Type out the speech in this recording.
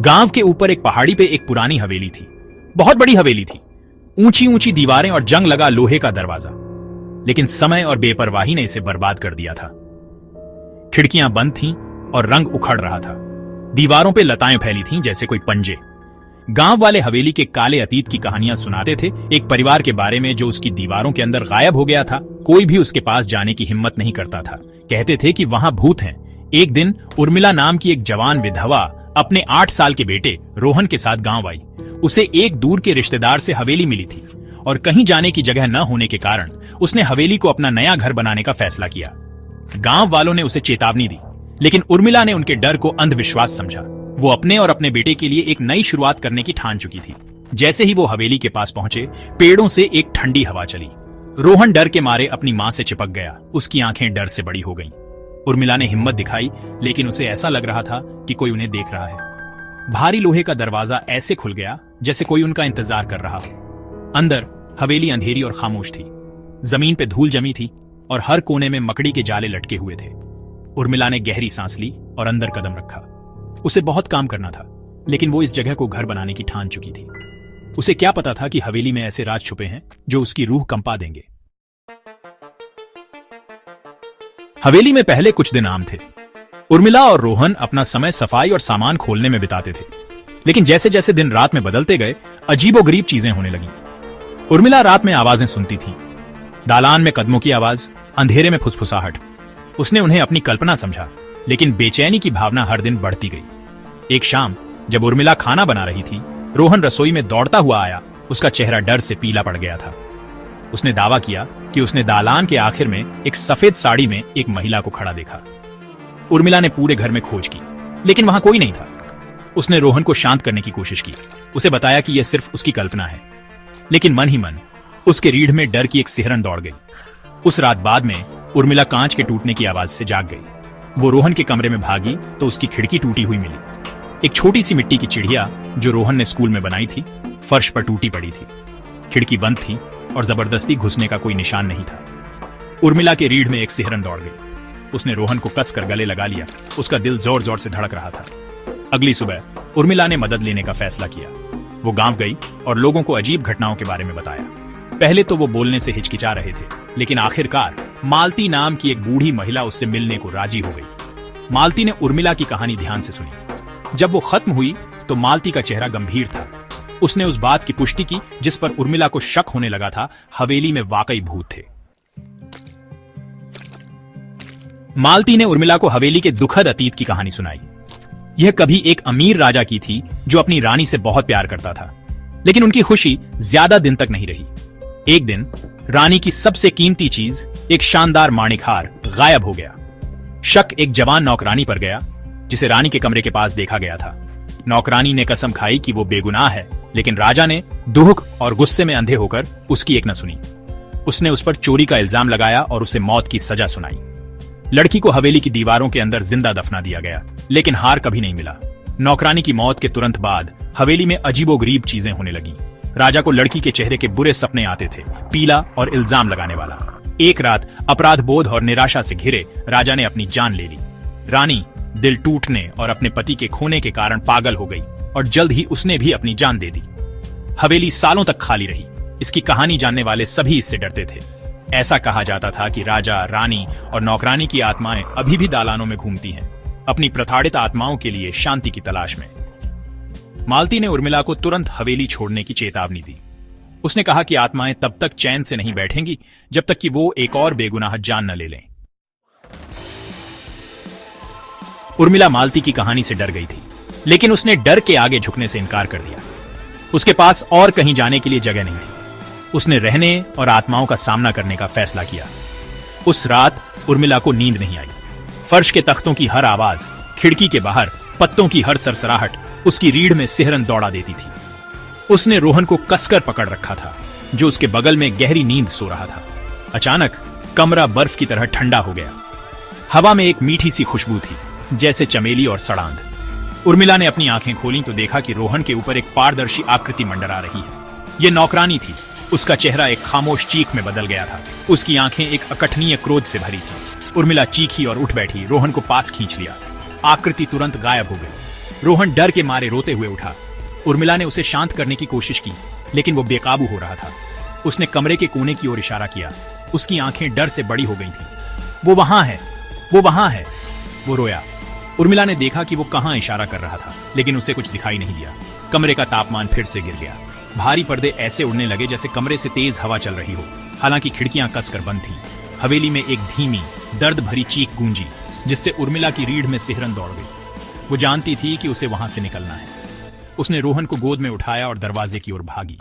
गांव के ऊपर एक पहाड़ी पे एक पुरानी हवेली थी। बहुत बड़ी हवेली थी, ऊंची ऊंची दीवारें और जंग लगा लोहे का दरवाजा। लेकिन समय और बेपरवाही ने इसे बर्बाद कर दिया था। खिड़कियां बंद थीं और रंग उखड़ रहा था। दीवारों पे लताएं फैली थीं जैसे कोई पंजे। गांव वाले हवेली के काले अतीत की कहानियां सुनाते थे, एक परिवार के बारे में जो उसकी दीवारों के अंदर गायब हो गया था। कोई भी उसके पास जाने की हिम्मत नहीं करता था। कहते थे कि वहां भूत हैं। एक दिन उर्मिला नाम की एक जवान विधवा अपने 8 साल के बेटे रोहन के साथ गांव आई। उसे एक दूर के रिश्तेदार से हवेली मिली थी और कहीं जाने की जगह न होने के कारण उसने हवेली को अपना नया घर बनाने का फैसला किया। गांव वालों ने उसे चेतावनी दी, लेकिन उर्मिला ने उनके डर को अंधविश्वास समझा। वो अपने और अपने बेटे के लिए एक नई शुरुआत करने की ठान चुकी थी। जैसे ही वो हवेली के पास पहुंचे, पेड़ों से एक ठंडी हवा चली। रोहन डर के मारे अपनी मां से चिपक गया। उसकी आंखें डर से बड़ी हो गईं। उर्मिला ने हिम्मत दिखाई, लेकिन उसे ऐसा लग रहा था कि कोई उन्हें देख रहा है। भारी लोहे का दरवाजा ऐसे खुल गया जैसे कोई उनका इंतजार कर रहा हो। अंदर हवेली अंधेरी और खामोश थी। जमीन पे धूल जमी थी और हर कोने में मकड़ी के जाले लटके हुए थे। उर्मिला ने गहरी सांस ली और अंदर कदम रखा। उसे बहुत काम करना था, लेकिन वो इस जगह को घर बनाने की ठान चुकी थी। उसे क्या पता था कि हवेली में ऐसे राज छुपे हैं जो उसकी रूह कंपा देंगे। हवेली में पहले कुछ दिन आम थे। उर्मिला और रोहन अपना समय सफाई और सामान खोलने में बिताते थे। लेकिन जैसे जैसे दिन रात में बदलते गए, अजीबोगरीब चीजें होने लगीं। उर्मिला रात में आवाजें सुनती थी। दालान में कदमों की आवाज, अंधेरे में फुसफुसाहट। उसने उन्हें अपनी कल्पना समझा, लेकिन बेचैनी की भावना हर दिन बढ़ती गई। एक शाम जब उर्मिला खाना बना रही थी, रोहन रसोई में दौड़ता हुआ आया। उसका चेहरा डर से पीला पड़ गया था। उसने दावा किया कि उसने दालान के आखिर में एक सफेद साड़ी में एक महिला को खड़ा देखा। उर्मिला ने पूरे घर में खोज की, लेकिन वहां कोई नहीं था। उसने रोहन को शांत करने की कोशिश की। उसे बताया कि यह सिर्फ उसकी कल्पना है, लेकिन मन ही मन उसके रीढ़ में डर की एक सिहरन दौड़ गई। उस रात बाद में उर्मिला कांच के टूटने की आवाज से जाग गई। वो रोहन के कमरे में भागी तो उसकी खिड़की टूटी हुई मिली। एक छोटी सी मिट्टी की चिड़िया जो रोहन ने स्कूल में बनाई थी, फर्श पर टूटी पड़ी थी। खिड़की बंद थी और जबरदस्ती घुसने का कोई निशान नहीं था। उर्मिला के रीढ़ में एक सिहरन दौड़ गई। उसने रोहन को कसकर गले लगा लिया। उसका दिल जोर जोर से धड़क रहा था। अगली सुबह उर्मिला ने मदद लेने का फैसला किया। वो गांव गई और लोगों को अजीब घटनाओं के बारे में बताया। पहले तो वो बोलने से हिचकिचा रहे थे, लेकिन आखिरकार मालती नाम की एक बूढ़ी महिला उससे मिलने को राजी हो गई। मालती ने उर्मिला की कहानी ध्यान से सुनी। जब वो खत्म हुई तो मालती का चेहरा गंभीर था। उसने उस बात की पुष्टि की जिस पर उर्मिला को शक होने लगा था, हवेली में वाकई भूत थे। मालती ने उर्मिला को हवेली के दुखद अतीत की कहानी सुनाई। यह कभी एक अमीर राजा की थी जो अपनी रानी से बहुत प्यार करता था, लेकिन उनकी खुशी ज्यादा दिन तक नहीं रही। एक दिन रानी की सबसे कीमती चीज, एक शानदार माणिक हार, गायब हो गया। शक एक जवान नौकरानी पर गया जिसे रानी के कमरे के पास देखा गया था। नौकरानी ने कसम खाई कि वो बेगुनाह है, लेकिन राजा ने दुख और गुस्से में अंधे होकर उसकी एक न सुनी। उसने उस पर चोरी का इल्जाम लगाया और उसे मौत की सजा सुनाई। लड़की को हवेली की दीवारों के अंदर जिंदा दफना दिया गया, लेकिन हार कभी नहीं मिला। नौकरानी की मौत के तुरंत बाद हवेली में अजीबोगरीब चीजें होने लगीं। राजा को लड़की के चेहरे के बुरे सपने आते थे, पीला और इल्जाम लगाने वाला। एक रात अपराध बोध और निराशा से घिरे राजा ने अपनी जान ले ली। रानी दिल टूटने और अपने पति के खोने के कारण पागल हो गई और जल्द ही उसने भी अपनी जान दे दी। हवेली सालों तक खाली रही। इसकी कहानी जानने वाले सभी इससे डरते थे। ऐसा कहा जाता था कि राजा, रानी और नौकरानी की आत्माएं अभी भी दालानों में घूमती हैं, अपनी प्रताड़ित आत्माओं के लिए शांति की तलाश में। मालती ने उर्मिला को तुरंत हवेली छोड़ने की चेतावनी दी। उसने कहा कि आत्माएं तब तक चैन से नहीं बैठेंगी जब तक कि वो एक और बेगुनाह जान न ले लें। उर्मिला मालती की कहानी से डर गई थी, लेकिन उसने डर के आगे झुकने से इनकार कर दिया। उसके पास और कहीं जाने के लिए जगह नहीं थी। उसने रहने और आत्माओं का सामना करने का फैसला किया। उस रात उर्मिला को नींद नहीं आई। फर्श के तख्तों की हर आवाज, खिड़की के बाहर पत्तों की हर सरसराहट उसकी रीढ़ में सिहरन दौड़ा देती थी। उसने रोहन को कसकर पकड़ रखा था, जो उसके बगल में गहरी नींद सो रहा था। अचानक कमरा बर्फ की तरह ठंडा हो गया। हवा में एक मीठी सी खुशबू थी, जैसे चमेली और सड़ांध। उर्मिला ने अपनी आंखें खोली तो देखा कि रोहन के ऊपर एक पारदर्शी आकृति मंडरा रही है। यह नौकरानी थी। उसका चेहरा एक खामोश चीख में बदल गया था। उसकी आंखें एक अकठनीय क्रोध से भरी थी। उर्मिला चीखी और उठ बैठी, रोहन को पास खींच लिया। आकृति तुरंत गायब हो गई। रोहन डर के मारे रोते हुए उठा। उर्मिला ने उसे शांत करने की कोशिश की, लेकिन वो बेकाबू हो रहा था। उसने कमरे के कोने की ओर इशारा किया। उसकी आंखें डर से बड़ी हो गई थीं। वो वहां है, वो वहां है। वो रोया। उर्मिला ने देखा कि वो कहां इशारा कर रहा था, लेकिन उसे कुछ दिखाई नहीं दिया। कमरे का तापमान फिर से गिर गया। भारी पर्दे ऐसे उड़ने लगे जैसे कमरे से तेज हवा चल रही हो। हालांकि खिड़कियां कसकर बंद थीं। हवेली में एक धीमी, दर्द भरी चीख गूंजी, जिससे उर्मिला की रीढ़ में सिहरन दौड़ गई। वो जानती थी कि उसे वहां से निकलना है। उसने रोहन को गोद में उठाया और दरवाजे की ओर भागी।